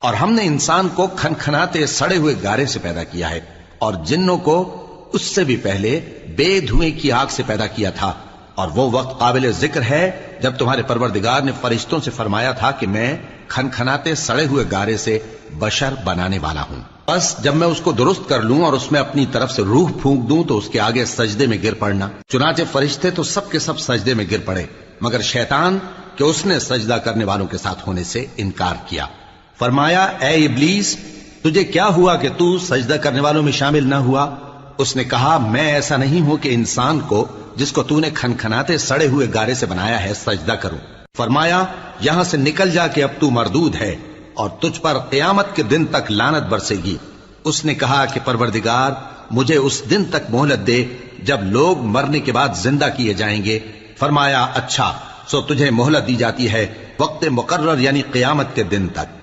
اور ہم نے انسان کو کھنکھناتے سڑے ہوئے گارے سے پیدا کیا ہے، اور جنوں کو اس سے بھی پہلے بے دھوئیں کی آگ سے پیدا کیا تھا، اور وہ وقت قابل ذکر ہے جب تمہارے پروردگار نے فرشتوں سے فرمایا تھا کہ میں کھنکھناتے سڑے ہوئے گارے سے بشر بنانے والا ہوں، بس جب میں اس کو درست کر لوں اور اس میں اپنی طرف سے روح پھونک دوں تو اس کے آگے سجدے میں گر پڑنا۔ چنانچہ فرشتے تو سب کے سب سجدے میں گر پڑے مگر شیطان کہ اس نے سجدہ کرنے والوں کے ساتھ ہونے سے انکار کیا۔ فرمایا اے ابلیس، تجھے کیا ہوا کہ تو سجدہ کرنے والوں میں شامل نہ ہوا؟ اس نے کہا میں ایسا نہیں ہوں کہ انسان کو جس کو تو نے کھنکھناتے سڑے ہوئے گارے سے بنایا ہے سجدہ کروں۔ فرمایا یہاں سے نکل جا کہ اب تو مردود ہے اور تجھ پر قیامت کے دن تک لعنت برسے گی۔ اس نے کہا کہ پروردگار مجھے اس دن تک مہلت دے جب لوگ مرنے کے بعد زندہ کیے جائیں گے۔ فرمایا اچھا، سو تجھے مہلت دی جاتی ہے وقت مقرر یعنی قیامت کے دن تک۔